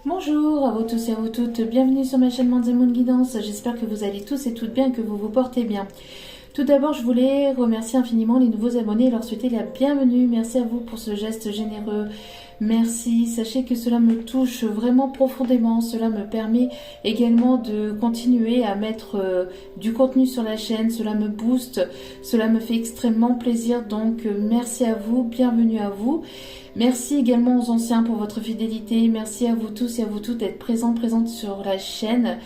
Bonjour à vous tous et à vous toutes, bienvenue sur ma chaîne Manzemoon Guidance, j'espère que vous allez tous et toutes bien, que vous vous portez bien. Tout d'abord, je voulais remercier infiniment les nouveaux abonnés et leur souhaiter la bienvenue. Merci à vous pour ce geste généreux. Merci. Sachez que cela me touche vraiment profondément. Cela me permet également de continuer à mettre du contenu sur la chaîne. Cela me booste. Cela me fait extrêmement plaisir. Donc, merci à vous. Bienvenue à vous. Merci également aux anciens pour votre fidélité. Merci à vous tous et à vous toutes d'être présentes sur la chaîne.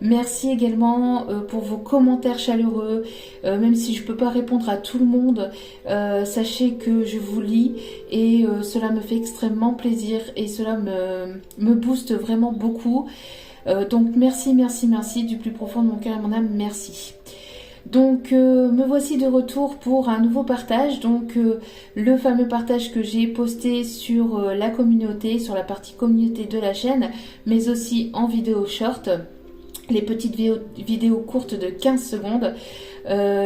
Merci également pour vos commentaires chaleureux. Même si je ne peux pas répondre à tout le monde, sachez que je vous lis et cela me fait extrêmement plaisir et cela me booste vraiment beaucoup. Donc merci du plus profond de mon cœur et mon âme, merci. Donc me voici de retour pour un nouveau partage, donc le fameux partage que j'ai posté sur la communauté, sur la partie communauté de la chaîne, mais aussi en vidéo short, les petites vidéos courtes de 15 secondes.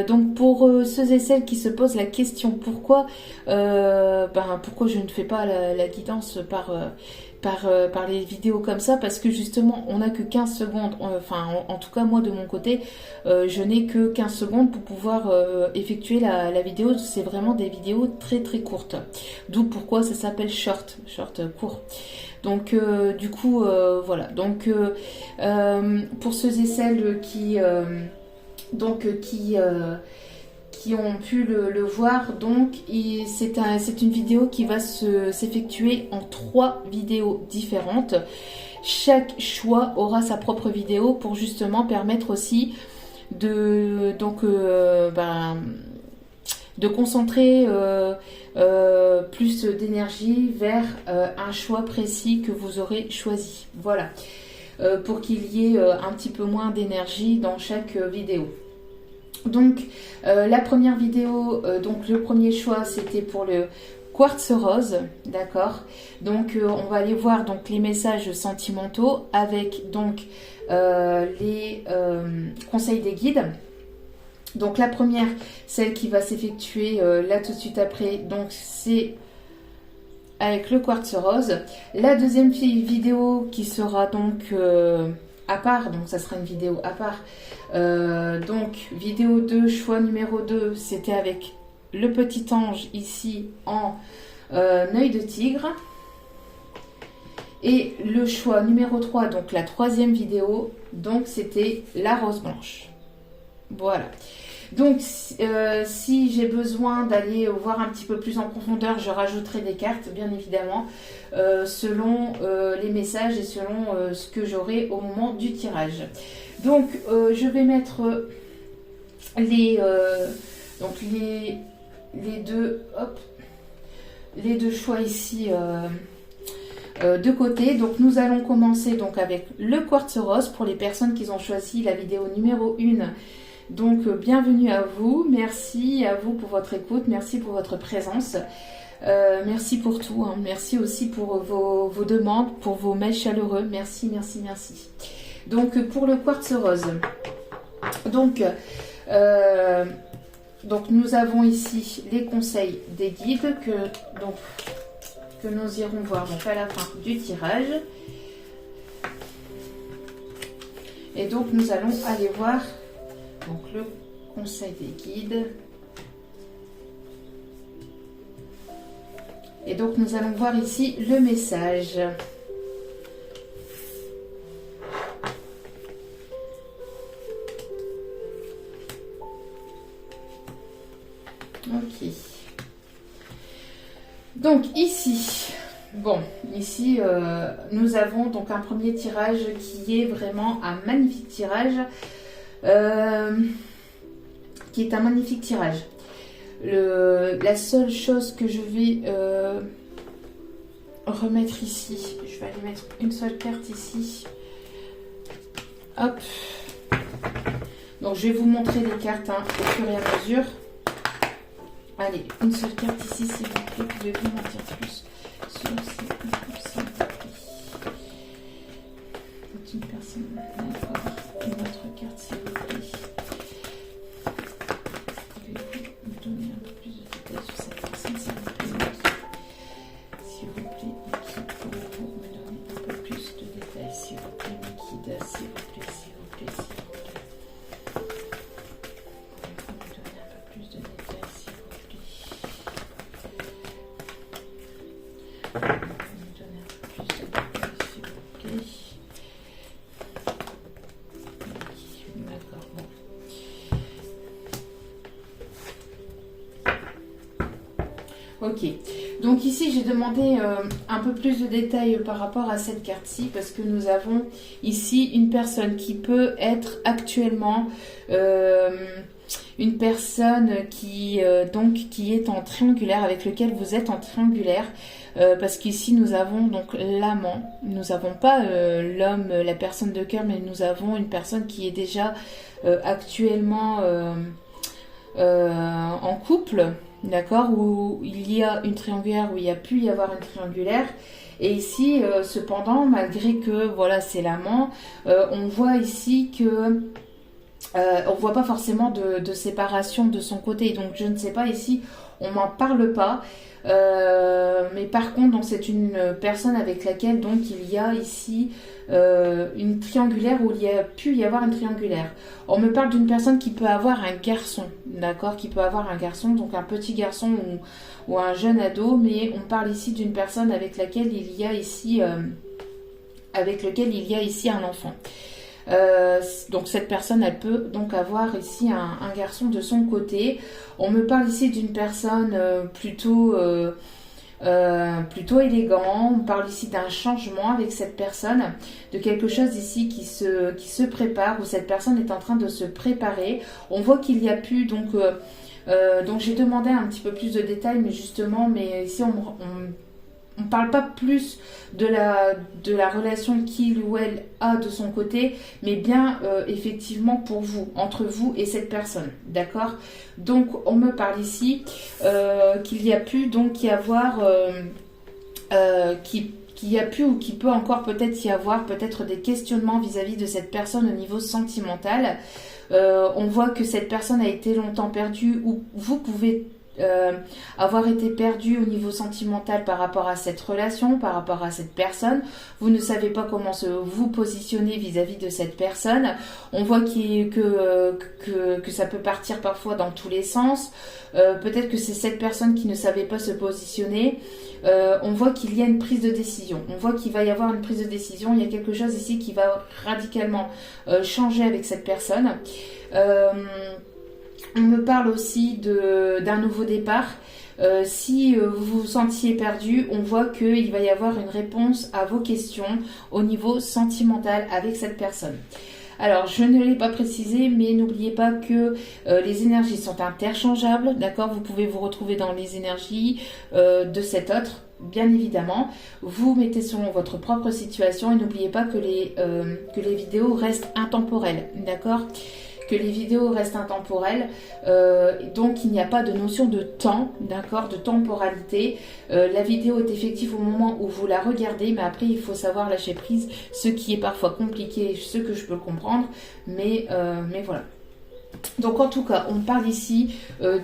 Donc pour ceux et celles qui se posent la question pourquoi je ne fais pas la guidance par les vidéos comme ça, parce que justement on n'a que 15 secondes, en tout cas moi de mon côté je n'ai que 15 secondes pour pouvoir effectuer la vidéo. C'est vraiment des vidéos très courtes, d'où pourquoi ça s'appelle short court. Donc du coup voilà, donc pour ceux et celles qui ont pu le voir, donc c'est une vidéo qui va s'effectuer en 3 vidéos différentes. Chaque choix aura sa propre vidéo pour justement permettre aussi de concentrer plus d'énergie vers un choix précis que vous aurez choisi. Voilà, pour qu'il y ait un petit peu moins d'énergie dans chaque vidéo. Donc la première vidéo, donc le premier choix, c'était pour le quartz rose, d'accord. Donc on va aller voir donc les messages sentimentaux avec donc les conseils des guides. Donc la première, celle qui va s'effectuer là tout de suite après, donc c'est avec le quartz rose. La deuxième vidéo qui sera donc à part, donc ça sera une vidéo à part. Donc vidéo 2, choix numéro 2, c'était avec le petit ange ici en œil de tigre. Et le choix numéro 3, donc la troisième vidéo, donc c'était la rose blanche. Voilà. Donc si j'ai besoin d'aller voir un petit peu plus en profondeur, je rajouterai des cartes, bien évidemment, selon les messages et selon ce que j'aurai au moment du tirage. Donc je vais mettre les deux choix ici de côté. Donc nous allons commencer donc avec le quartz rose pour les personnes qui ont choisi la vidéo numéro 1. Donc bienvenue à vous, merci à vous pour votre écoute, merci pour votre présence, merci pour tout, hein. Merci aussi pour vos demandes, pour vos mails chaleureux, merci. Donc pour le quartz rose, donc nous avons ici les conseils des guides que nous irons voir donc à la fin du tirage. Et donc nous allons aller voir donc le conseil des guides. Et donc nous allons voir ici le message. Ok. Donc ici, nous avons donc un premier tirage qui est vraiment un magnifique tirage. Qui est un magnifique tirage. La seule chose que je vais remettre ici, je vais aller mettre une seule carte ici. Hop. Donc je vais vous montrer les cartes au fur et à mesure. Allez, une seule carte ici, s'il vous plaît. Pouvez-vous m'en dire plus sur ces conseils? C'est une personne. D'accord. Une autre carte, s'il vous plaît. Pouvez-vous me donner un peu plus de détails sur cette personne, s'il vous plaît? S'il vous plaît, qui pouvez-vous me donner un peu plus de détails? guide, s'il vous plaît, s'il vous plaît, s'il vous plaît. Pouvez-vous me donner un peu plus de détails, s'il vous plaît. Pouvez-vous me donner un peu plus de détails, s'il vous plaît. D'accord, bon. Ok, donc ici j'ai demandé un peu plus de détails par rapport à cette carte-ci parce que nous avons ici une personne qui peut être actuellement une personne qui est en triangulaire, avec lequel vous êtes en triangulaire, parce qu'ici nous avons donc l'amant, nous n'avons pas l'homme, la personne de cœur, mais nous avons une personne qui est déjà actuellement en couple. D'accord, où il y a une triangulaire, où il y a pu y avoir une triangulaire. Et ici, cependant, malgré que voilà, c'est l'amant, on voit ici que on voit pas forcément de séparation de son côté. Donc je ne sais pas, ici, on m'en parle pas. Mais par contre, donc c'est une personne avec laquelle donc il y a ici une triangulaire, où il y a pu y avoir une triangulaire. On me parle d'une personne qui peut avoir un garçon, d'accord, qui peut avoir un garçon, donc un petit garçon ou un jeune ado, mais on parle ici d'une personne avec laquelle il y a ici un enfant. Donc cette personne, elle peut donc avoir ici un garçon de son côté. On me parle ici d'une personne plutôt élégant. On parle ici d'un changement avec cette personne, de quelque chose ici qui se prépare, où cette personne est en train de se préparer. On voit qu'il y a pu donc j'ai demandé un petit peu plus de détails, mais ici on parle pas plus de la relation qu'il ou elle a de son côté, mais bien effectivement pour vous, entre vous et cette personne, d'accord? Donc on me parle ici qu'il y a pu donc y avoir qu'il y a pu ou qu'il peut encore peut-être y avoir peut-être des questionnements vis-à-vis de cette personne au niveau sentimental. On voit que cette personne a été longtemps perdue, ou vous pouvez avoir été perdu au niveau sentimental par rapport à cette relation, par rapport à cette personne. Vous ne savez pas comment vous positionner vis-à-vis de cette personne. On voit que ça peut partir parfois dans tous les sens. Peut-être que c'est cette personne qui ne savait pas se positionner. On voit qu'il y a une prise de décision. On voit qu'il va y avoir une prise de décision. Il y a quelque chose ici qui va radicalement changer avec cette personne. On me parle aussi d'un nouveau départ. Si vous vous sentiez perdu, on voit qu'il va y avoir une réponse à vos questions au niveau sentimental avec cette personne. Alors, je ne l'ai pas précisé, mais n'oubliez pas que les énergies sont interchangeables, d'accord? Vous pouvez vous retrouver dans les énergies de cet autre, bien évidemment. Vous mettez selon votre propre situation et n'oubliez pas que les vidéos restent intemporelles, d'accord? Que les vidéos restent intemporelles, donc il n'y a pas de notion de temps, d'accord, de temporalité. La vidéo est effective au moment où vous la regardez, mais après il faut savoir lâcher prise, ce qui est parfois compliqué, ce que je peux comprendre, mais voilà. Donc en tout cas, on parle ici de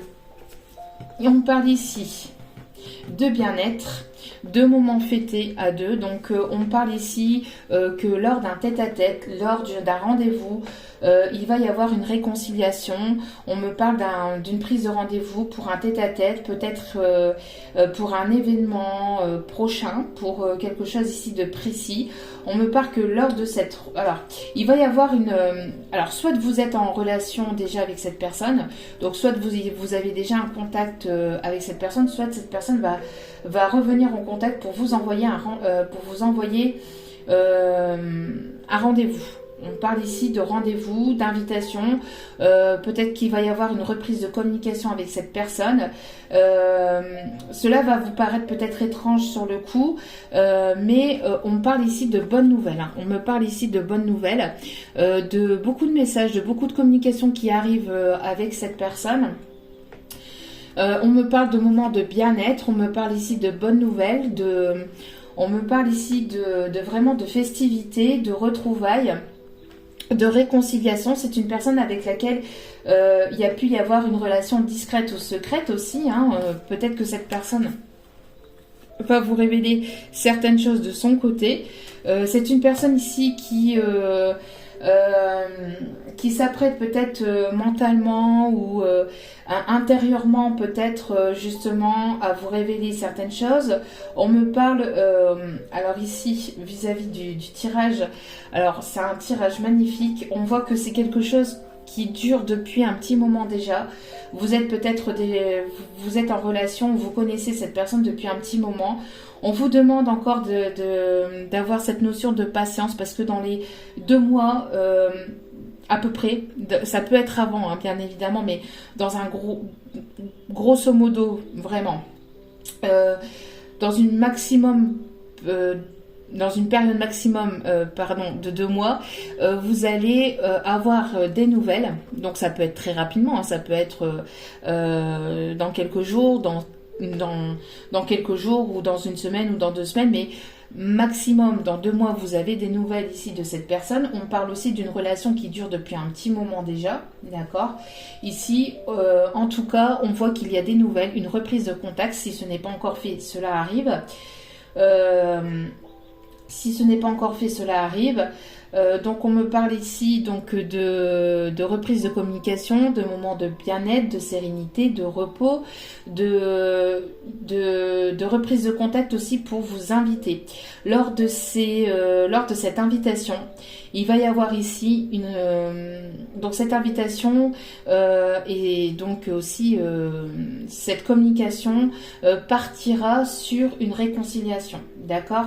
bien-être, de moments fêtés à deux. Donc on parle ici que lors d'un tête-à-tête, lors d'un rendez-vous, il va y avoir une réconciliation. On me parle d'une prise de rendez-vous pour un tête-à-tête, peut-être pour un événement prochain, pour quelque chose ici de précis. On me parle que lors de cette... Alors, il va y avoir alors, soit vous êtes en relation déjà avec cette personne, donc soit vous avez déjà un contact avec cette personne, soit cette personne va revenir en contact pour vous envoyer un rendez-vous. On parle ici de rendez-vous, d'invitation. Peut-être qu'il va y avoir une reprise de communication avec cette personne. Cela va vous paraître peut-être étrange sur le coup, mais on parle ici de bonnes nouvelles. On me parle ici de bonnes nouvelles, de beaucoup de messages, de beaucoup de communications qui arrivent avec cette personne. On me parle de moments de bien-être, on me parle ici de bonnes nouvelles, on me parle ici de vraiment de festivités, de retrouvailles, de réconciliation. C'est une personne avec laquelle il y a pu y avoir une relation discrète ou secrète aussi. Peut-être que cette personne va vous révéler certaines choses de son côté. C'est une personne ici qui s'apprête peut-être mentalement ou intérieurement peut-être justement à vous révéler certaines choses. On me parle, alors ici vis-à-vis du tirage, alors c'est un tirage magnifique, on voit que c'est quelque chose qui dure depuis un petit moment déjà. Vous êtes peut-être vous êtes en relation, vous connaissez cette personne depuis un petit moment. On vous demande encore d'avoir cette notion de patience parce que dans les 2 mois à peu près, ça peut être avant hein, bien évidemment, mais dans un grosso modo vraiment, dans une période maximum de 2 mois, vous allez avoir des nouvelles. Donc ça peut être très rapidement, hein, ça peut être dans quelques jours, dans quelques jours ou dans une semaine ou dans 2 semaines, mais maximum dans 2 mois vous avez des nouvelles ici de cette personne. On parle aussi d'une relation qui dure depuis un petit moment déjà, d'accord. Ici en tout cas on voit qu'il y a des nouvelles, une reprise de contact. Si ce n'est pas encore fait, cela arrive. Si ce n'est pas encore fait, cela arrive. Donc on me parle ici donc de reprise de communication, de moments de bien-être, de sérénité, de repos, de reprise de contact aussi pour vous inviter. Lors de cette invitation, il va y avoir ici donc cette invitation et donc aussi cette communication partira sur une réconciliation, d'accord.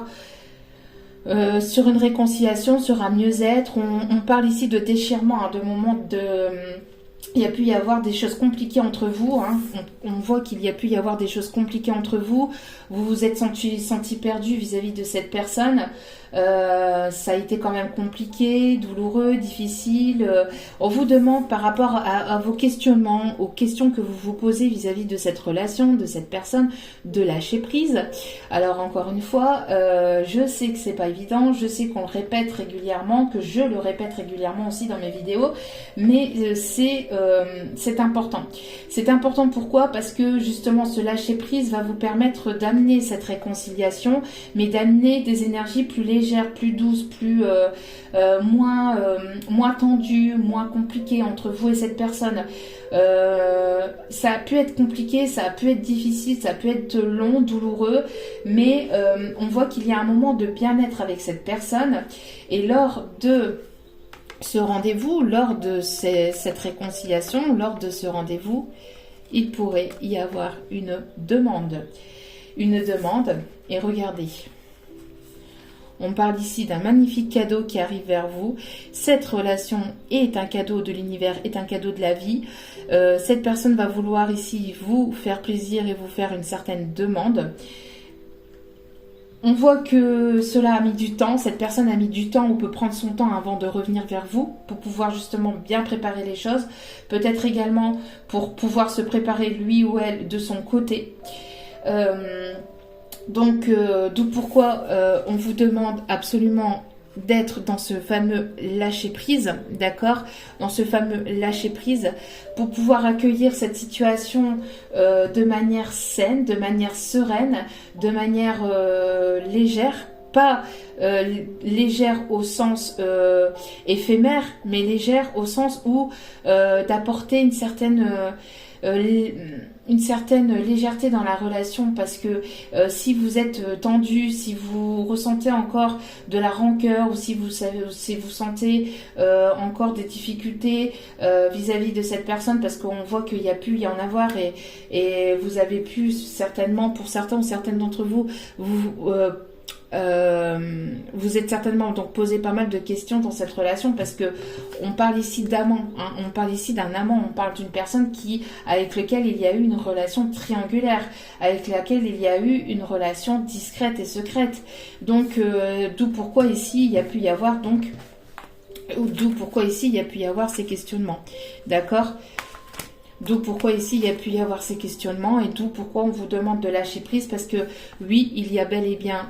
Sur une réconciliation, sur un mieux-être. On parle ici de déchirement, hein, de moments de... Il y a pu y avoir des choses compliquées entre vous. Hein. On voit qu'il y a pu y avoir des choses compliquées entre vous. Vous vous êtes senti perdu vis-à-vis de cette personne. Ça a été quand même compliqué, douloureux, difficile. On vous demande par rapport à vos questionnements, aux questions que vous vous posez vis-à-vis de cette relation, de cette personne, de lâcher prise. Alors encore une fois, je sais que c'est pas évident, je sais qu'on le répète régulièrement, que je le répète régulièrement aussi dans mes vidéos, mais c'est important. C'est important pourquoi? Parce que justement ce lâcher prise va vous permettre d'amener cette réconciliation, mais d'amener des énergies plus légères, plus douces, plus moins tendues, moins compliquées entre vous et cette personne. Ça a pu être compliqué, ça a pu être difficile, ça a pu être long, douloureux, mais on voit qu'il y a un moment de bien-être avec cette personne. Et lors de ce rendez-vous, lors de cette réconciliation, lors de ce rendez-vous, il pourrait y avoir une demande. Une demande, et regardez, on parle ici d'un magnifique cadeau qui arrive vers vous. Cette relation est un cadeau de l'univers, est un cadeau de la vie. Cette personne va vouloir ici vous faire plaisir et vous faire une certaine demande. On voit que cela a mis du temps, cette personne a mis du temps ou peut prendre son temps avant de revenir vers vous pour pouvoir justement bien préparer les choses. Peut-être également pour pouvoir se préparer lui ou elle de son côté. Donc, d'où pourquoi on vous demande absolument d'être dans ce fameux lâcher-prise, d'accord? Dans ce fameux lâcher-prise pour pouvoir accueillir cette situation de manière saine, de manière sereine, de manière légère, pas légère au sens éphémère, mais légère au sens où d'apporter une certaine légèreté dans la relation, parce que si vous êtes tendu, si vous ressentez encore de la rancœur ou si vous sentez encore des difficultés vis-à-vis de cette personne, parce qu'on voit qu'il y a pu y en avoir et vous avez pu certainement, pour certains ou certaines d'entre vous, vous êtes certainement donc posé pas mal de questions dans cette relation, parce que on parle ici d'amant, hein, on parle ici d'un amant, on parle d'une personne avec laquelle il y a eu une relation triangulaire, avec laquelle il y a eu une relation discrète et secrète. Donc d'où pourquoi ici il y a pu y avoir ces questionnements, d'accord? D'où pourquoi ici il y a pu y avoir ces questionnements et d'où pourquoi on vous demande de lâcher prise, parce que oui, il y a bel et bien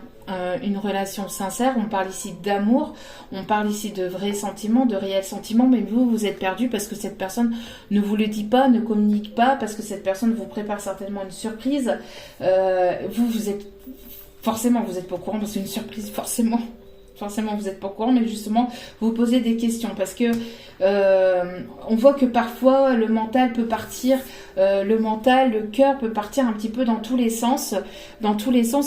une relation sincère, on parle ici d'amour, on parle ici de vrais sentiments, de réels sentiments, mais vous êtes perdu parce que cette personne ne vous le dit pas, ne communique pas, parce que cette personne vous prépare certainement une surprise. Vous êtes forcément, vous êtes pas au courant, parce que c'est une surprise, forcément vous n'êtes pas au courant, mais justement vous posez des questions parce que on voit que parfois le mental peut partir, le cœur peut partir un petit peu dans tous les sens,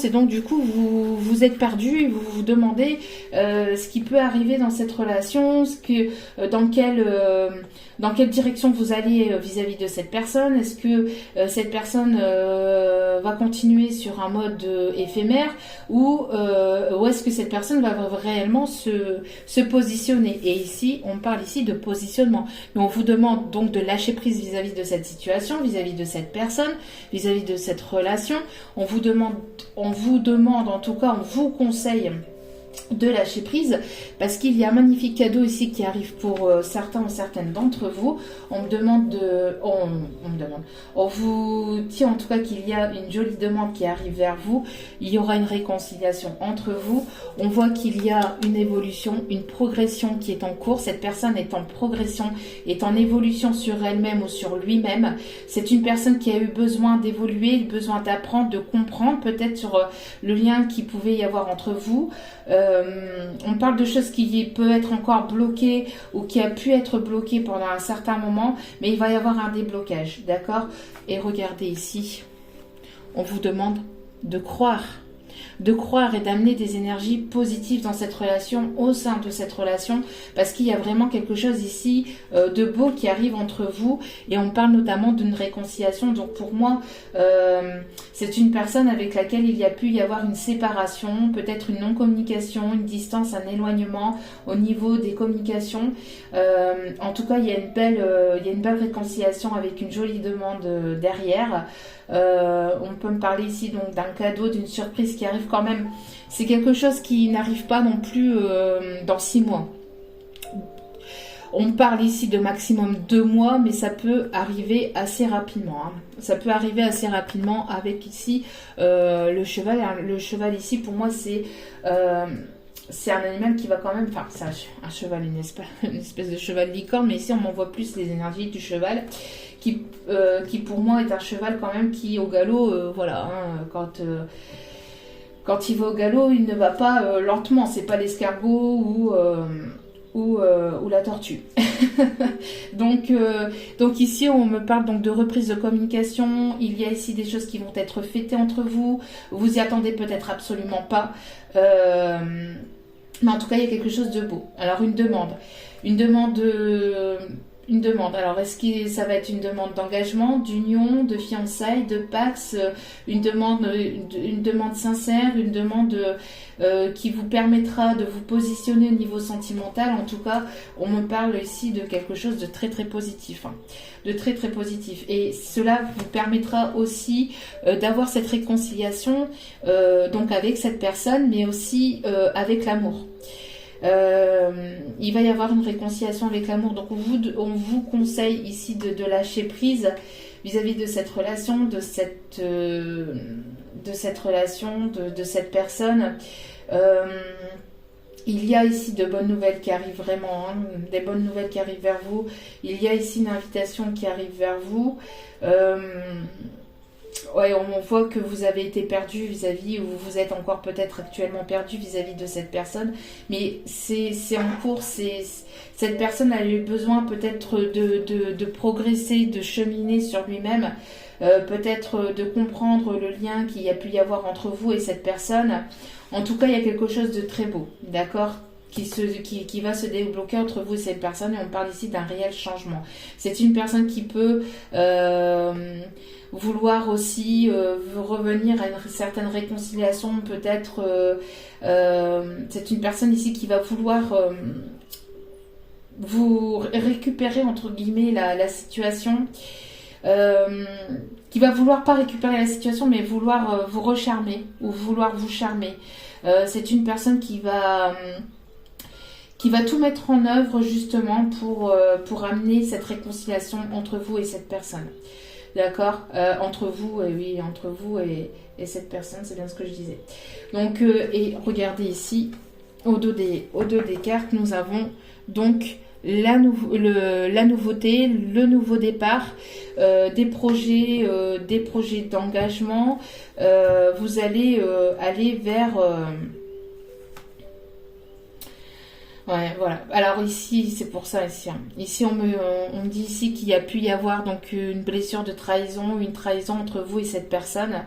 et donc du coup vous êtes perdu et vous vous demandez ce qui peut arriver dans cette relation, dans quelle direction vous allez vis-à-vis de cette personne. Est-ce que cette personne va continuer sur un mode éphémère ou est-ce que cette personne va réellement se positionner. Et ici, on parle ici de positionnement. Mais on vous demande donc de lâcher prise vis-à-vis de cette situation, vis-à-vis de cette personne, vis-à-vis de cette relation. On vous demande en tout cas, on vous conseille de lâcher prise parce qu'il y a un magnifique cadeau ici qui arrive pour certains ou certaines d'entre vous. On vous dit en tout cas qu'il y a une jolie demande qui arrive vers vous. Il y aura une réconciliation entre vous. On voit qu'il y a une évolution, une progression qui est en cours. Cette personne est en progression, est en évolution sur elle-même ou sur lui-même. C'est une personne qui a eu besoin d'évoluer, besoin d'apprendre, de comprendre peut-être sur le lien qui pouvait y avoir entre vous. On parle de choses qui peut être encore bloquées ou qui a pu être bloquées pendant un certain moment, mais il va y avoir un déblocage, d'accord? Et regardez ici, on vous demande de croire et d'amener des énergies positives dans cette relation, au sein de cette relation, parce qu'il y a vraiment quelque chose ici de beau qui arrive entre vous, et on parle notamment d'une réconciliation. Donc pour moi, c'est une personne avec laquelle il y a pu y avoir une séparation, peut-être une non-communication, une distance, un éloignement au niveau des communications. En tout cas, il y a une belle réconciliation avec une jolie demande derrière. On peut me parler ici donc d'un cadeau, d'une surprise qui arrive quand même. C'est quelque chose qui n'arrive pas non plus dans 6 mois. On parle ici de maximum 2 mois, mais ça peut arriver assez rapidement. Ça peut arriver assez rapidement avec ici le cheval. Le cheval ici, pour moi, c'est un animal qui va quand même... Enfin, c'est un cheval, une espèce de cheval licorne, mais ici, on m'envoie plus les énergies du cheval, qui pour moi est un cheval quand même qui, au galop, voilà, quand il va au galop, il ne va pas lentement. C'est pas l'escargot ou la tortue. donc ici on me parle donc de reprise de communication. Il y a ici des choses qui vont être fêtées entre vous. Vous y attendez peut-être absolument pas, mais en tout cas il y a quelque chose de beau. Alors une demande. Alors, est-ce que ça va être une demande d'engagement, d'union, de fiançailles, de pax, une demande sincère, une demande qui vous permettra de vous positionner au niveau sentimental? En tout cas, on me parle ici de quelque chose de très très positif, de très très positif. Et cela vous permettra aussi d'avoir cette réconciliation donc avec cette personne, mais aussi avec l'amour. Il va y avoir une réconciliation avec l'amour, donc on vous conseille ici de lâcher prise vis-à-vis de cette relation, de cette personne. Il y a ici de bonnes nouvelles qui arrivent vraiment, des bonnes nouvelles qui arrivent vers vous. Il y a ici une invitation qui arrive vers vous. Ouais, on voit que vous avez été perdu vis-à-vis, ou vous êtes encore peut-être actuellement perdu vis-à-vis de cette personne, mais c'est en cours. Cette personne a eu besoin peut-être de progresser, de cheminer sur lui-même, peut-être de comprendre le lien qu'il y a pu y avoir entre vous et cette personne. En tout cas, il y a quelque chose de très beau, d'accord, qui va se débloquer entre vous et cette personne, et on parle ici d'un réel changement. C'est une personne qui peut vouloir aussi revenir à une certaine réconciliation, peut-être. C'est une personne ici qui va vouloir vous récupérer, entre guillemets, la situation, qui va vouloir pas récupérer la situation, mais vouloir vous recharmer ou vouloir vous charmer. C'est une personne qui va tout mettre en œuvre justement pour amener cette réconciliation entre vous et cette personne. D'accord, entre vous et et cette personne, c'est bien ce que je disais. Donc, et regardez ici, au dos des cartes, nous avons donc la nouveauté, le nouveau départ, des projets d'engagement. Vous allez aller vers... ouais, voilà. Alors ici, c'est pour ça ici. Hein. Ici, on me dit ici qu'il y a pu y avoir donc une blessure de trahison, une trahison entre vous et cette personne.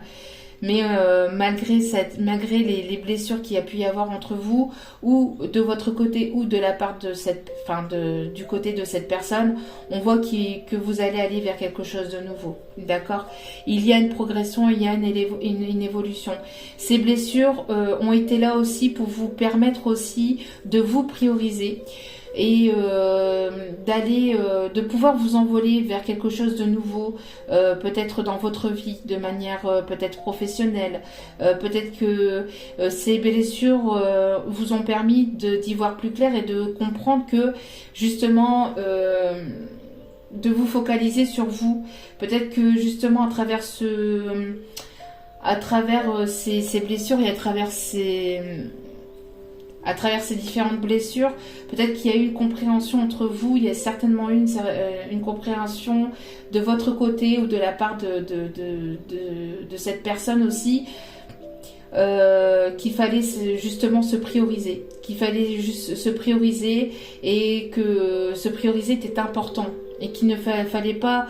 Mais malgré les blessures qu'il y a pu y avoir entre vous, ou de votre côté, ou de la part de du côté de cette personne, on voit que vous allez aller vers quelque chose de nouveau. D'accord? Il y a une progression, il y a une évolution. Ces blessures ont été là aussi pour vous permettre aussi de vous prioriser. Et de pouvoir vous envoler vers quelque chose de nouveau, peut-être dans votre vie, de manière peut-être professionnelle. Peut-être que ces blessures vous ont permis d'y voir plus clair et de comprendre que justement de vous focaliser sur vous. Peut-être que justement à travers ces blessures et à travers ces différentes blessures, peut-être qu'il y a eu une compréhension entre vous, il y a certainement eu une compréhension de votre côté ou de la part de cette personne aussi, qu'il fallait justement se prioriser, et que se prioriser était important et qu'il ne fallait pas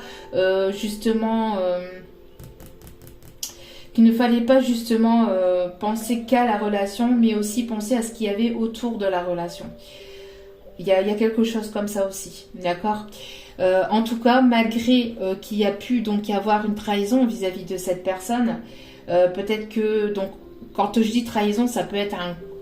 penser qu'à la relation, mais aussi penser à ce qu'il y avait autour de la relation. Il y a quelque chose comme ça aussi, d'accord ? En tout cas, malgré qu'il y a pu donc y avoir une trahison vis-à-vis de cette personne, peut-être que, donc, quand je dis trahison, ça peut être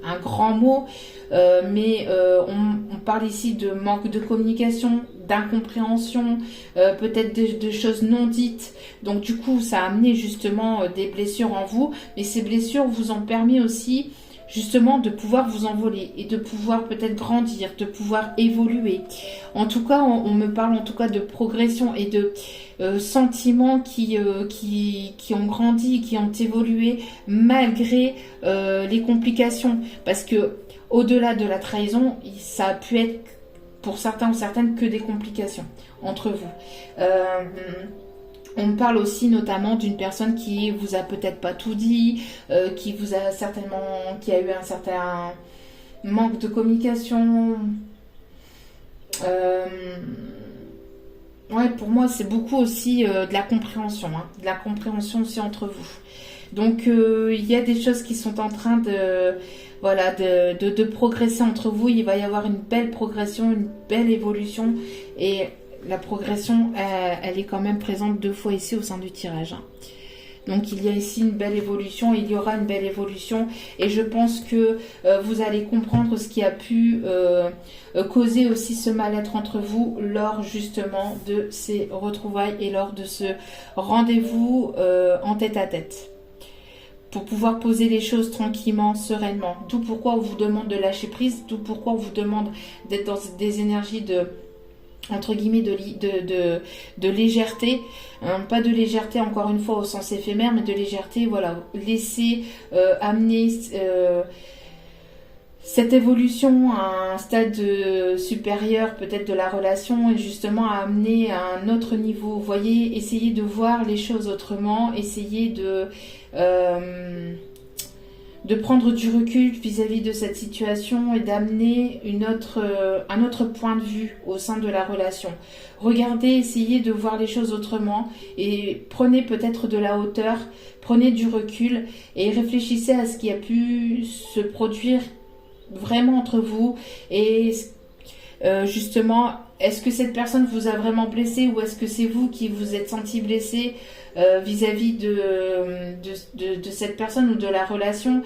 un grand mot, mais on parle ici de manque de communication, d'incompréhension, peut-être de choses non dites. Donc du coup, ça a amené justement des blessures en vous, mais ces blessures vous ont permis aussi justement de pouvoir vous envoler et de pouvoir peut-être grandir, de pouvoir évoluer. En tout cas, on me parle en tout cas de progression et de sentiments qui ont grandi, qui ont évolué malgré les complications. Parce que au-delà de la trahison, ça a pu être pour certains ou certaines que des complications entre vous. On me parle aussi notamment d'une personne qui vous a peut-être pas tout dit, qui a eu un certain manque de communication. Ouais, pour moi, c'est beaucoup aussi de la compréhension, hein, de la compréhension aussi entre vous. Donc, il y a des choses qui sont en train de progresser entre vous. Il va y avoir une belle progression, une belle évolution, et la progression, elle est quand même présente 2 fois ici au sein du tirage. Donc il y a ici une belle évolution, il y aura une belle évolution, et je pense que vous allez comprendre ce qui a pu causer aussi ce mal-être entre vous lors justement de ces retrouvailles et lors de ce rendez-vous en tête-à-tête. Pour pouvoir poser les choses tranquillement, sereinement. D'où pourquoi on vous demande de lâcher prise, d'où pourquoi on vous demande d'être dans des énergies entre guillemets de légèreté, hein, pas de légèreté encore une fois au sens éphémère, mais de légèreté, voilà, laisser amener cette évolution à un stade supérieur peut-être de la relation, et justement à amener à un autre niveau. Vous voyez, essayez de voir les choses autrement, essayez de prendre du recul vis-à-vis de cette situation et d'amener un autre point de vue au sein de la relation. Regardez, essayez de voir les choses autrement et prenez peut-être de la hauteur, prenez du recul et réfléchissez à ce qui a pu se produire vraiment entre vous, et justement, est-ce que cette personne vous a vraiment blessé, ou est-ce que c'est vous qui vous êtes senti blessé vis-à-vis de cette personne ou de la relation.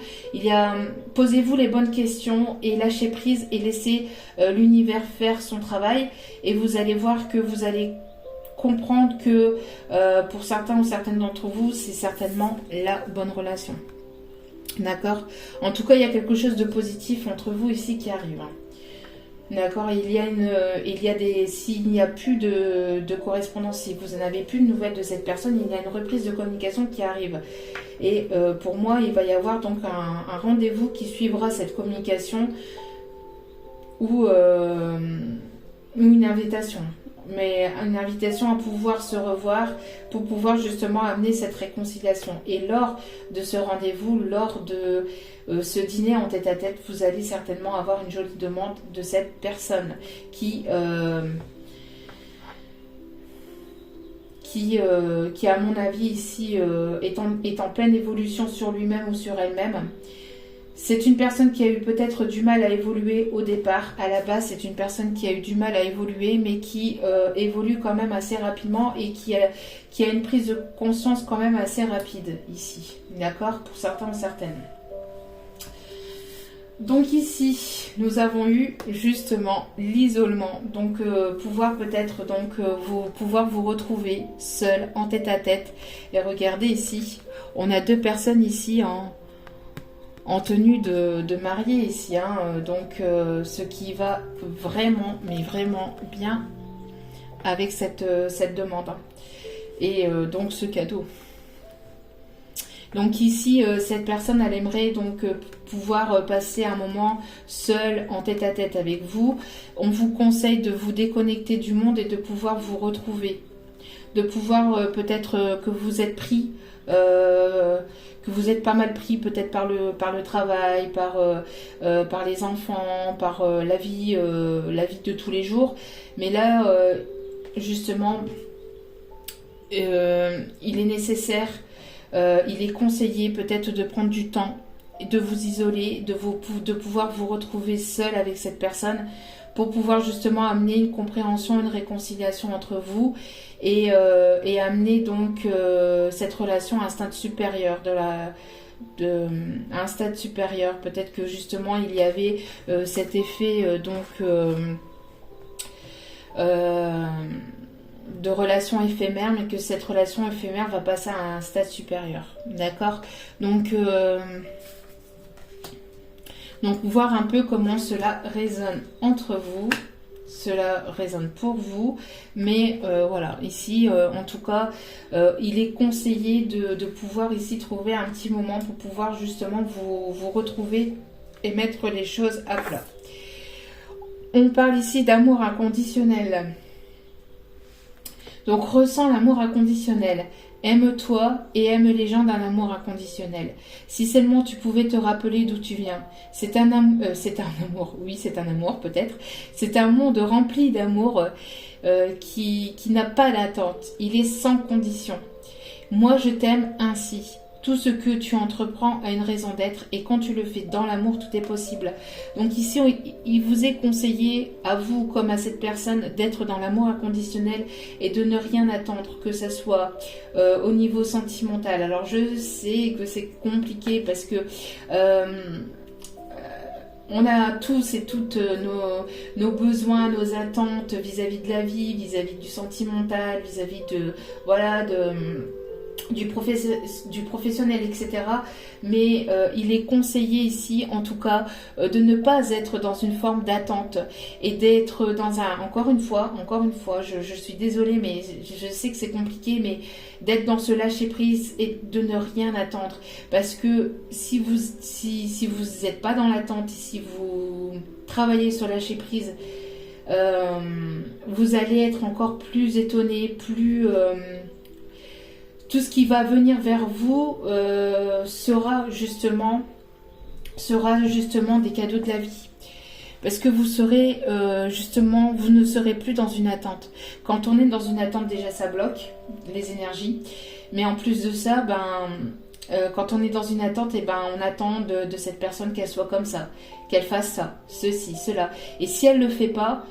Posez-vous les bonnes questions et lâchez prise et laissez l'univers faire son travail, et vous allez voir que vous allez comprendre que pour certains ou certaines d'entre vous, c'est certainement la bonne relation. D'accord ? En tout cas, il y a quelque chose de positif entre vous ici qui arrive. D'accord, s'il n'y a plus de correspondance, si vous n'avez plus de nouvelles de cette personne, il y a une reprise de communication qui arrive. Et pour moi, il va y avoir donc un rendez-vous qui suivra cette communication ou une invitation. Mais une invitation à pouvoir se revoir pour pouvoir justement amener cette réconciliation. Et lors de ce rendez-vous, lors de ce dîner en tête-à-tête, vous allez certainement avoir une jolie demande de cette personne qui à mon avis ici est en pleine évolution sur lui-même ou sur elle-même. C'est une personne qui a eu peut-être du mal à évoluer au départ. À la base, c'est une personne qui a eu du mal à évoluer, mais qui évolue quand même assez rapidement et qui a une prise de conscience quand même assez rapide ici. D'accord? Pour certains ou certaines. Donc ici, nous avons eu justement l'isolement. Donc pouvoir peut-être pouvoir vous retrouver seul, en tête-à-tête. Et regardez ici, on a deux personnes ici en tenue de mariée ici, hein, donc ce qui va vraiment, mais vraiment bien avec cette demande, hein, et donc ce cadeau. Donc ici, cette personne, elle aimerait donc pouvoir passer un moment seul, en tête-à-tête avec vous. On vous conseille de vous déconnecter du monde et de pouvoir vous retrouver, de pouvoir peut-être que vous êtes pris, que vous êtes pas mal pris peut-être par le travail, par les enfants, par la vie de tous les jours. Mais là, justement, il est nécessaire, il est conseillé peut-être de prendre du temps, de vous isoler, de pouvoir vous retrouver seul avec cette personne pour pouvoir justement amener une compréhension, une réconciliation entre vous et amener donc cette relation à un stade supérieur à un stade supérieur. Peut-être que justement il y avait cet effet de relation éphémère, mais que cette relation éphémère va passer à un stade supérieur. D'accord? Donc voir un peu comment cela résonne entre vous, cela résonne pour vous, mais voilà, ici en tout cas il est conseillé de pouvoir ici trouver un petit moment pour pouvoir justement vous retrouver et mettre les choses à plat. On parle ici d'amour inconditionnel. Donc ressens l'amour inconditionnel. Aime-toi et aime les gens d'un amour inconditionnel. Si seulement tu pouvais te rappeler d'où tu viens. C'est un amour, oui, c'est un amour peut-être. C'est un monde rempli d'amour qui n'a pas d'attente. Il est sans condition. Moi, je t'aime ainsi. Tout ce que tu entreprends a une raison d'être et quand tu le fais dans l'amour, tout est possible. Donc ici, il vous est conseillé, à vous comme à cette personne, d'être dans l'amour inconditionnel et de ne rien attendre, que ce soit au niveau sentimental. Alors je sais que c'est compliqué parce que on a tous et toutes nos besoins, nos attentes vis-à-vis de la vie, vis-à-vis du sentimental, vis-à-vis du professionnel, etc. Mais il est conseillé ici, en tout cas, de ne pas être dans une forme d'attente et d'être dans encore une fois, je suis désolée, mais je sais que c'est compliqué, mais d'être dans ce lâcher prise et de ne rien attendre. Parce que si vous n'êtes pas dans l'attente, si vous travaillez sur lâcher prise, vous allez être encore plus étonné, plus... tout ce qui va venir vers vous sera justement des cadeaux de la vie. Parce que vous serez vous ne serez plus dans une attente. Quand on est dans une attente, déjà ça bloque les énergies. Mais en plus de ça, quand on est dans une attente, on attend de cette personne qu'elle soit comme ça, qu'elle fasse ça, ceci, cela. Et si elle ne le fait pas,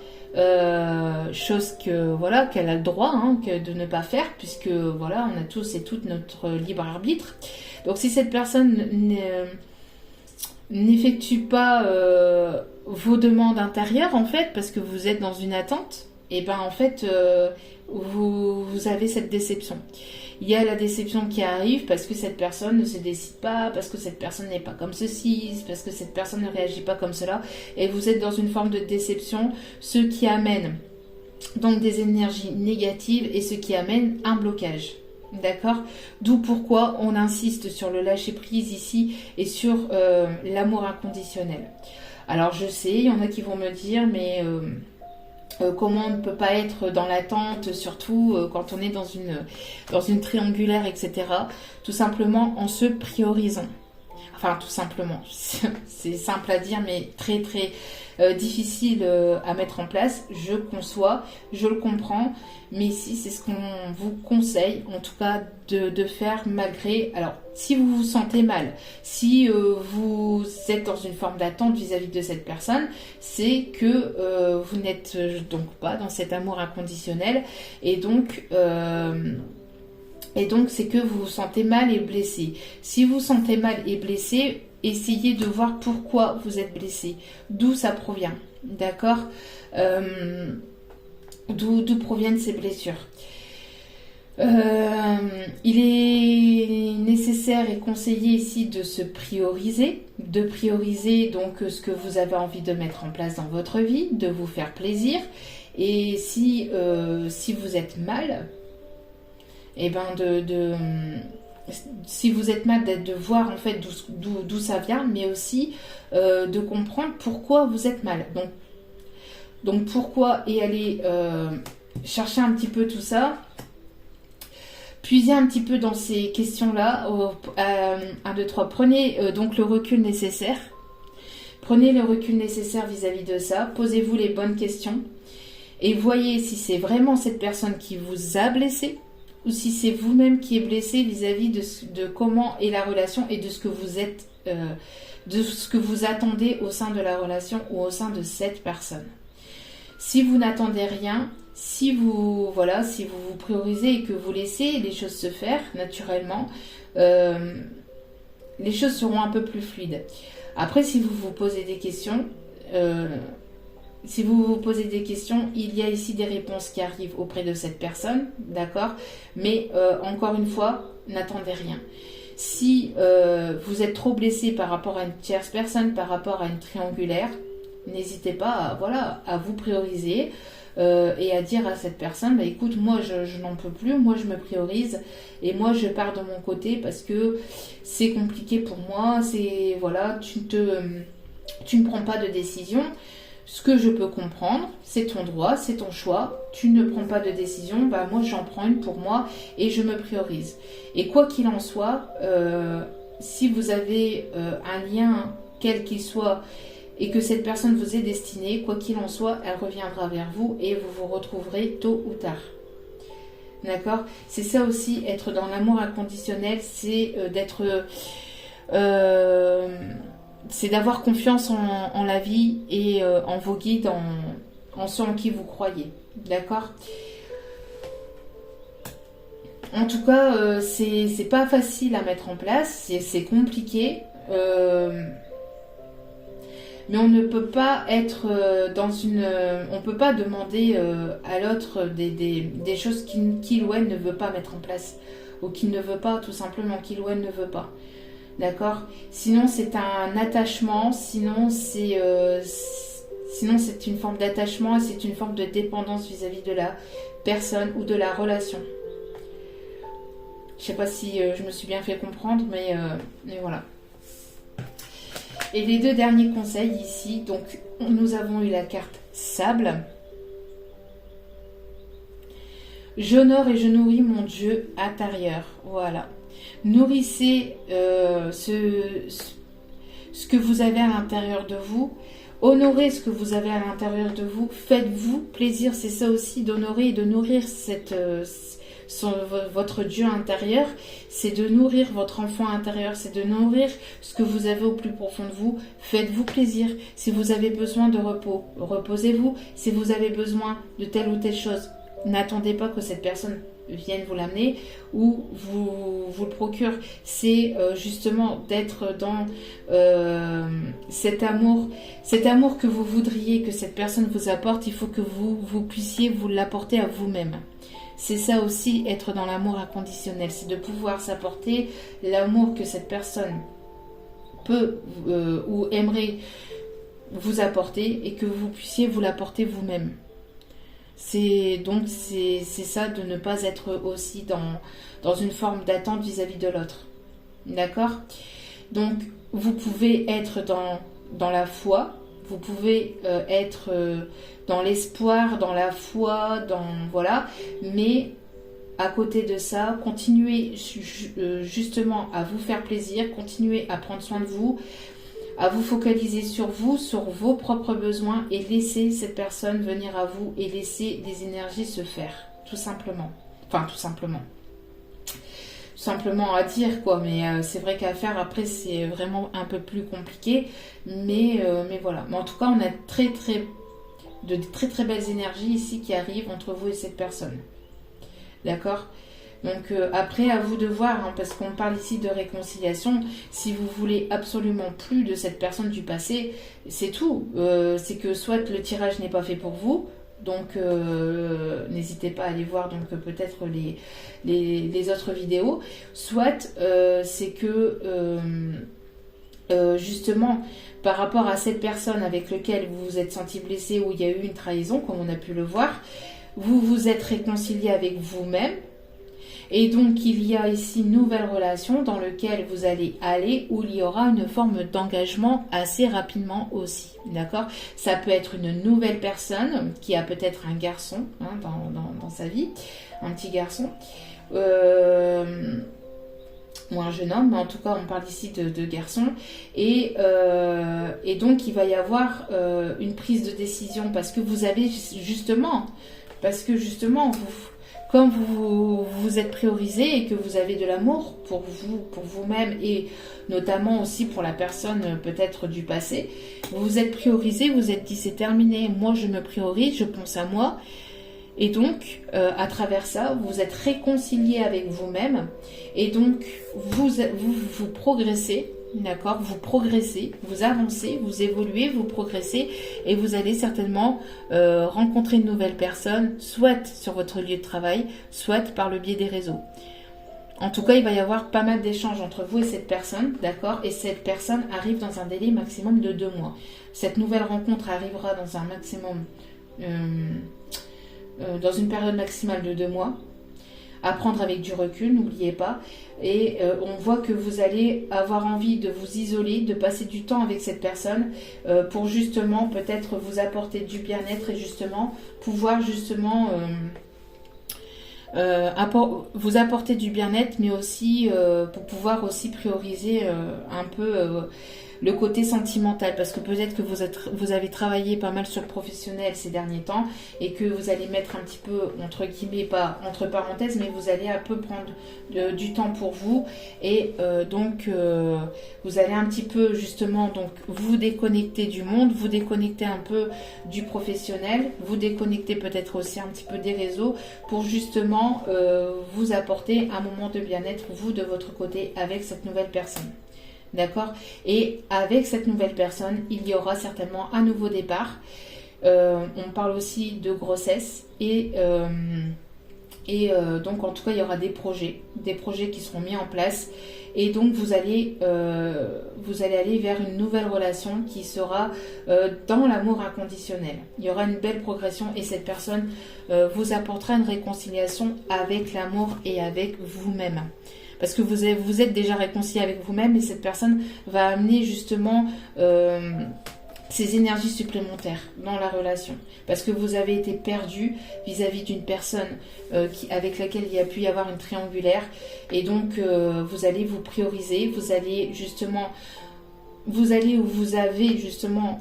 chose qu'elle a le droit de ne pas faire, puisque voilà, on a tous et toutes notre libre arbitre. Donc si cette personne n'effectue pas vos demandes intérieures, en fait, parce que vous êtes dans une attente, et en fait vous avez cette déception. Il y a la déception qui arrive parce que cette personne ne se décide pas, parce que cette personne n'est pas comme ceci, parce que cette personne ne réagit pas comme cela. Et vous êtes dans une forme de déception, ce qui amène donc des énergies négatives et ce qui amène un blocage. D'accord? D'où pourquoi on insiste sur le lâcher prise ici et sur l'amour inconditionnel. Alors je sais, il y en a qui vont me dire, mais comment on ne peut pas être dans l'attente, surtout quand on est dans une triangulaire, etc. Tout simplement en se priorisant. Enfin, tout simplement. C'est simple à dire, mais très très difficile à mettre en place. Je conçois, je le comprends. Mais ici, c'est ce qu'on vous conseille, en tout cas, de faire malgré... Alors, si vous vous sentez mal, si vous êtes dans une forme d'attente vis-à-vis de cette personne, c'est que vous n'êtes donc pas dans cet amour inconditionnel. Et donc, c'est que vous vous sentez mal et blessé. Si vous vous sentez mal et blessé, essayez de voir pourquoi vous êtes blessé. D'où ça provient. D'accord? D'où proviennent ces blessures. Il est nécessaire et conseillé ici de se prioriser, donc ce que vous avez envie de mettre en place dans votre vie, de vous faire plaisir. Et si vous êtes mal, si vous êtes mal, de voir en fait d'où ça vient, mais aussi de comprendre pourquoi vous êtes mal. Donc pourquoi, et aller chercher un petit peu tout ça, puiser un petit peu dans ces questions-là. 1, 2, 3, prenez donc le recul nécessaire. Prenez le recul nécessaire vis-à-vis de ça. Posez-vous les bonnes questions. Et voyez si c'est vraiment cette personne qui vous a blessé ou si c'est vous-même qui est blessé vis-à-vis de comment est la relation et de ce que vous êtes, de ce que vous attendez au sein de la relation ou au sein de cette personne. Si vous n'attendez rien, si vous vous priorisez et que vous laissez les choses se faire naturellement, les choses seront un peu plus fluides. Après, si vous vous posez des questions, il y a ici des réponses qui arrivent auprès de cette personne, d'accord? Mais encore une fois, n'attendez rien. Si vous êtes trop blessé par rapport à une tierce personne, par rapport à une triangulaire, n'hésitez pas à vous prioriser et à dire à cette personne, écoute, moi je n'en peux plus, moi je me priorise et moi je pars de mon côté parce que c'est compliqué pour moi, tu ne prends pas de décision. Ce que je peux comprendre, c'est ton droit, c'est ton choix, tu ne prends pas de décision, moi j'en prends une pour moi et je me priorise. Et quoi qu'il en soit, si vous avez un lien quel qu'il soit, et que cette personne vous est destinée, quoi qu'il en soit, elle reviendra vers vous et vous vous retrouverez tôt ou tard. D'accord? C'est ça aussi, être dans l'amour inconditionnel, c'est c'est d'avoir confiance en la vie et en vos guides, en ceux en qui vous croyez. D'accord? En tout cas, c'est pas facile à mettre en place, c'est compliqué. Mais on ne peut pas être on peut pas demander à l'autre des choses qu'il ou elle ne veut pas mettre en place. Ou qu'il ne veut pas, tout simplement, qu'il ou elle ne veut pas. D'accord? Sinon, c'est un attachement, sinon c'est une forme d'attachement et c'est une forme de dépendance vis-à-vis de la personne ou de la relation. Je sais pas si je me suis bien fait comprendre, mais voilà. Et les 2 derniers conseils ici, donc nous avons eu la carte sable. J'honore et je nourris mon Dieu intérieur. Voilà. Nourrissez ce que vous avez à l'intérieur de vous. Honorez ce que vous avez à l'intérieur de vous. Faites-vous plaisir. C'est ça aussi, d'honorer et de nourrir votre Dieu intérieur. C'est de nourrir votre enfant intérieur. C'est de nourrir ce que vous avez au plus profond de vous. Faites-vous plaisir. Si vous avez besoin de repos, reposez-vous. Si vous avez besoin de telle ou telle chose, n'attendez pas que cette personne vienne vous l'amener ou vous le procure. C'est justement d'être dans cet amour que vous voudriez que cette personne vous apporte. Il faut que vous puissiez vous l'apporter à vous-même. c'est ça aussi, être dans l'amour inconditionnel. C'est de pouvoir s'apporter l'amour que cette personne peut ou aimerait vous apporter et que vous puissiez vous l'apporter vous-même. C'est ça, de ne pas être aussi dans une forme d'attente vis-à-vis de l'autre. D'accord? Donc, vous pouvez être dans la foi, vous pouvez être dans l'espoir, dans la foi, voilà, mais à côté de ça, continuez justement à vous faire plaisir, continuez à prendre soin de vous, à vous focaliser sur vous, sur vos propres besoins et laisser cette personne venir à vous et laisser les énergies se faire, tout simplement. Enfin, tout simplement. Tout simplement à dire, quoi, mais c'est vrai qu'à faire après, c'est vraiment un peu plus compliqué, mais voilà. Mais en tout cas, on a de très très belles énergies ici qui arrivent entre vous et cette personne. D'accord? Donc après, à vous de voir, hein, parce qu'on parle ici de réconciliation. Si vous voulez absolument plus de cette personne du passé, c'est tout. C'est que soit le tirage n'est pas fait pour vous, donc n'hésitez pas à aller voir donc peut-être les autres vidéos. Soit c'est que justement par rapport à cette personne avec laquelle vous vous êtes senti blessé, où il y a eu une trahison, comme on a pu le voir, vous vous êtes réconcilié avec vous-même. Et donc, il y a ici une nouvelle relation dans laquelle vous allez aller, où il y aura une forme d'engagement assez rapidement aussi. D'accord? Ça peut être une nouvelle personne qui a peut-être un garçon hein, dans sa vie, un petit garçon, ou un jeune homme, mais en tout cas, on parle ici de garçon. Et donc, il va y avoir une prise de décision parce que vous avez justement, comme vous êtes priorisé et que vous avez de l'amour pour vous-même et notamment aussi pour la personne peut-être du passé, vous vous êtes priorisé, vous êtes dit c'est terminé, moi je me priorise, je pense à moi. Et donc, à travers ça, vous êtes réconcilié avec vous-même et donc vous progressez. D'accord, vous progressez, vous avancez, vous évoluez, vous progressez et vous allez certainement rencontrer une nouvelle personne, soit sur votre lieu de travail, soit par le biais des réseaux. En tout cas, il va y avoir pas mal d'échanges entre vous et cette personne, d'accord? Et cette personne arrive dans un délai maximum de 2 mois. Cette nouvelle rencontre arrivera dans un maximum, dans une période maximale de 2 mois. À prendre avec du recul, n'oubliez pas. Et on voit que vous allez avoir envie de vous isoler, de passer du temps avec cette personne pour justement peut-être vous apporter du bien-être et justement pouvoir justement vous apporter du bien-être, mais aussi pour pouvoir aussi prioriser un peu le côté sentimental, parce que peut-être que vous avez travaillé pas mal sur le professionnel ces derniers temps et que vous allez mettre un petit peu, entre guillemets, pas entre parenthèses, mais vous allez un peu prendre du temps pour vous et donc vous allez un petit peu justement donc vous déconnecter du monde, vous déconnecter un peu du professionnel, vous déconnecter peut-être aussi un petit peu des réseaux pour justement vous apporter un moment de bien-être, vous de votre côté, avec cette nouvelle personne. D'accord? Et avec cette nouvelle personne, il y aura certainement un nouveau départ. On parle aussi de grossesse et donc en tout cas il y aura des projets qui seront mis en place et donc vous allez aller vers une nouvelle relation qui sera dans l'amour inconditionnel. Il y aura une belle progression et cette personne vous apportera une réconciliation avec l'amour et avec vous-même. Parce que vous êtes déjà réconcilié avec vous-même et cette personne va amener justement ces énergies supplémentaires dans la relation. Parce que vous avez été perdu vis-à-vis d'une personne avec laquelle il y a pu y avoir une triangulaire. Et donc, vous allez vous prioriser, vous allez où vous avez justement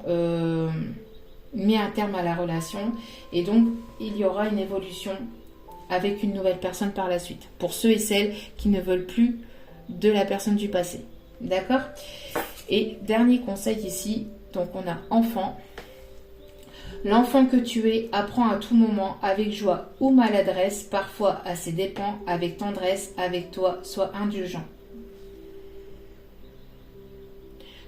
mis un terme à la relation. Et donc, il y aura une évolution avec une nouvelle personne par la suite. Pour ceux et celles qui ne veulent plus de la personne du passé. D'accord? Et dernier conseil ici, donc on a enfant. L'enfant que tu es apprend à tout moment avec joie ou maladresse, parfois à ses dépens, avec tendresse, avec toi, sois indulgent.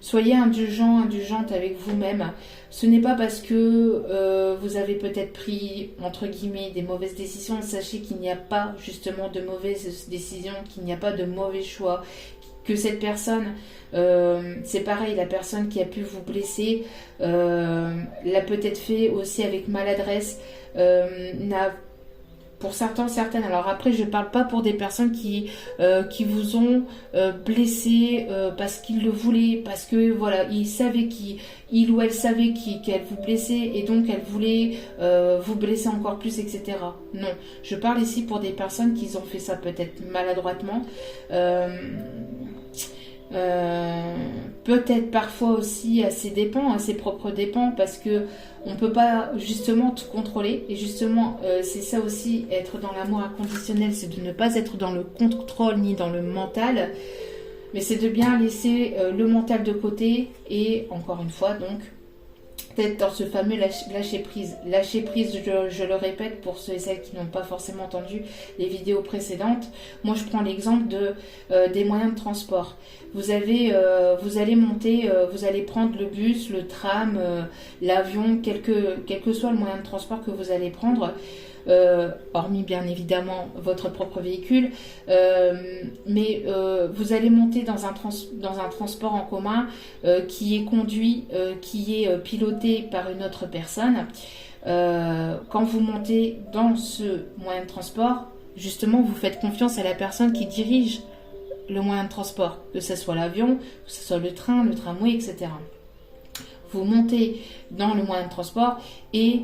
Soyez indulgent, indulgente avec vous-même. Ce n'est pas parce que vous avez peut-être pris, entre guillemets, des mauvaises décisions. Sachez qu'il n'y a pas justement de mauvaises décisions, qu'il n'y a pas de mauvais choix. Que cette personne, c'est pareil, la personne qui a pu vous blesser, l'a peut-être fait aussi avec maladresse, n'a pour certaines, alors après je parle pas pour des personnes qui vous ont blessé parce qu'ils le voulaient, parce que voilà, il ou elle savait qu'elle vous blessait et donc elle voulait vous blesser encore plus, etc. Non, je parle ici pour des personnes qui ont fait ça peut-être maladroitement, peut-être parfois aussi à ses propres dépens, parce que on peut pas justement tout contrôler, et justement c'est ça aussi, être dans l'amour inconditionnel, c'est de ne pas être dans le contrôle ni dans le mental, mais c'est de bien laisser le mental de côté, et encore une fois donc peut-être dans ce fameux lâcher prise. Lâcher prise, je le répète pour ceux et celles qui n'ont pas forcément entendu les vidéos précédentes. Moi, je prends l'exemple des moyens de transport. Vous allez monter, vous allez prendre le bus, le tram, l'avion, quel que soit le moyen de transport que vous allez prendre. Hormis bien évidemment votre propre véhicule, mais vous allez monter dans un transport en commun qui est conduit, qui est piloté par une autre personne. Quand vous montez dans ce moyen de transport, justement vous faites confiance à la personne qui dirige le moyen de transport, que ce soit l'avion, que ce soit le train, le tramway, etc. Vous montez dans le moyen de transport et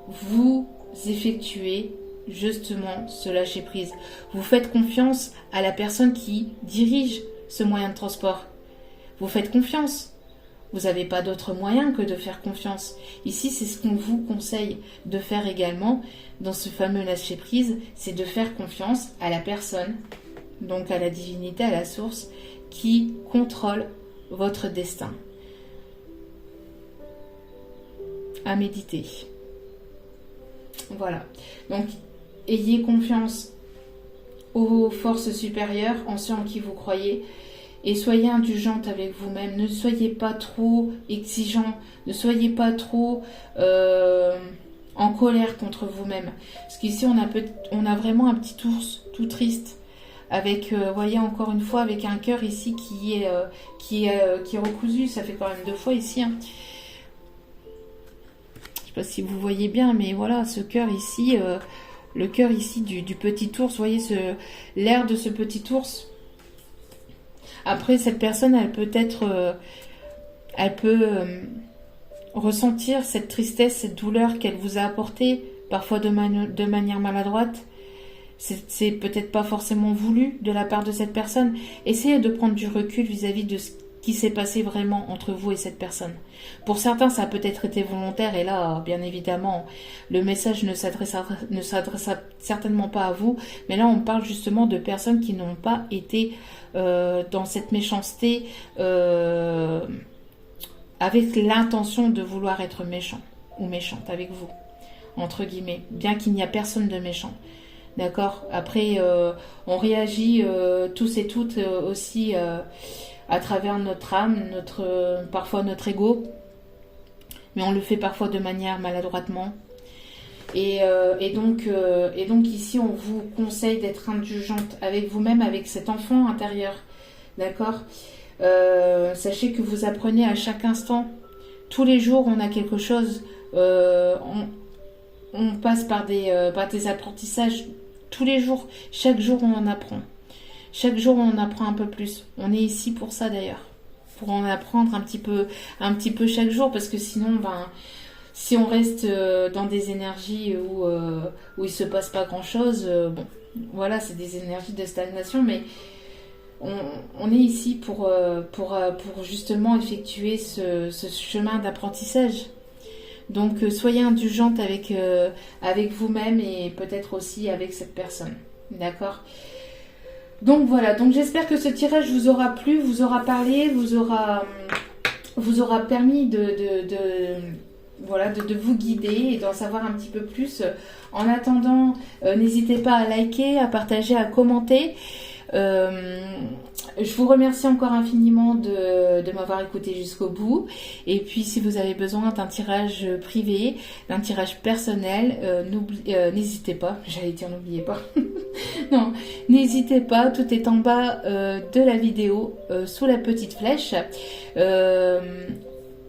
vous effectuez justement ce lâcher prise. Vous faites confiance à la personne qui dirige ce moyen de transport. Vous faites confiance. Vous n'avez pas d'autre moyen que de faire confiance. Ici, c'est ce qu'on vous conseille de faire également dans ce fameux lâcher prise, c'est de faire confiance à la personne, donc à la divinité, à la source, qui contrôle votre destin. À méditer. Voilà, donc ayez confiance aux forces supérieures, en ceux en qui vous croyez, et soyez indulgente avec vous-même. Ne soyez pas trop exigeant, ne soyez pas trop en colère contre vous-même. Parce qu'ici on a vraiment un petit ours tout triste, avec, voyez encore une fois, avec un cœur ici qui est recousu. Ça fait quand même 2 fois ici, hein. Je sais pas si vous voyez bien, mais voilà, ce cœur ici, le cœur ici du petit ours, vous voyez l'air de ce petit ours. Après, cette personne, elle peut ressentir cette tristesse, cette douleur qu'elle vous a apportée, parfois de manière maladroite. C'est peut-être pas forcément voulu de la part de cette personne. Essayez de prendre du recul vis-à-vis de ce qui s'est passé vraiment entre vous et cette personne. Pour certains, ça a peut-être été volontaire, et là, bien évidemment, le message ne s'adressera certainement pas à vous, mais là, on parle justement de personnes qui n'ont pas été dans cette méchanceté avec l'intention de vouloir être méchant ou méchante avec vous, entre guillemets, bien qu'il n'y a personne de méchant. D'accord ? Après, on réagit tous et toutes aussi à travers notre âme, parfois notre ego, mais on le fait parfois de manière maladroitement. Et donc ici, on vous conseille d'être indulgente avec vous-même, avec cet enfant intérieur. D'accord ? Sachez que vous apprenez à chaque instant. Tous les jours, on a quelque chose. On passe par des apprentissages. Tous les jours. Chaque jour, on en apprend. Chaque jour, on en apprend un peu plus. On est ici pour ça, d'ailleurs. Pour en apprendre un petit peu chaque jour. Parce que sinon, si on reste dans des énergies où il se passe pas grand-chose, voilà, c'est des énergies de stagnation, mais on est ici pour justement effectuer ce chemin d'apprentissage. Donc, soyez indulgente avec vous-même et peut-être aussi avec cette personne. D'accord ? Donc voilà, donc j'espère que ce tirage vous aura plu, vous aura parlé, vous aura permis de vous guider et d'en savoir un petit peu plus. En attendant, n'hésitez pas à liker, à partager, à commenter. Je vous remercie encore infiniment de m'avoir écouté jusqu'au bout. Et puis, si vous avez besoin d'un tirage privé, d'un tirage personnel, n'hésitez pas. J'allais dire n'oubliez pas. Non, n'hésitez pas. Tout est en bas de la vidéo, sous la petite flèche.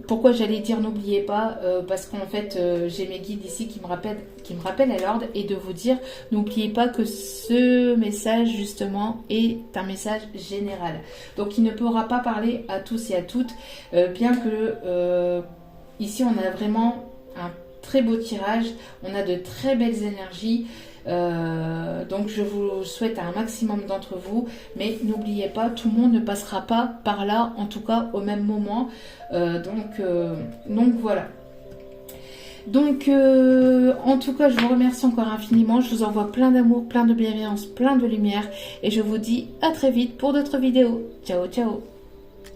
Pourquoi j'allais dire n'oubliez pas, parce qu'en fait j'ai mes guides ici qui me rappellent à l'ordre, et de vous dire n'oubliez pas que ce message justement est un message général, donc il ne pourra pas parler à tous et à toutes, bien que ici on a vraiment un très beau tirage, on a de très belles énergies. Donc je vous souhaite à un maximum d'entre vous, mais n'oubliez pas, tout le monde ne passera pas par là, en tout cas au même moment. Donc voilà. Donc en tout cas je vous remercie encore infiniment, je vous envoie plein d'amour, plein de bienveillance, plein de lumière, et je vous dis à très vite pour d'autres vidéos. Ciao ciao.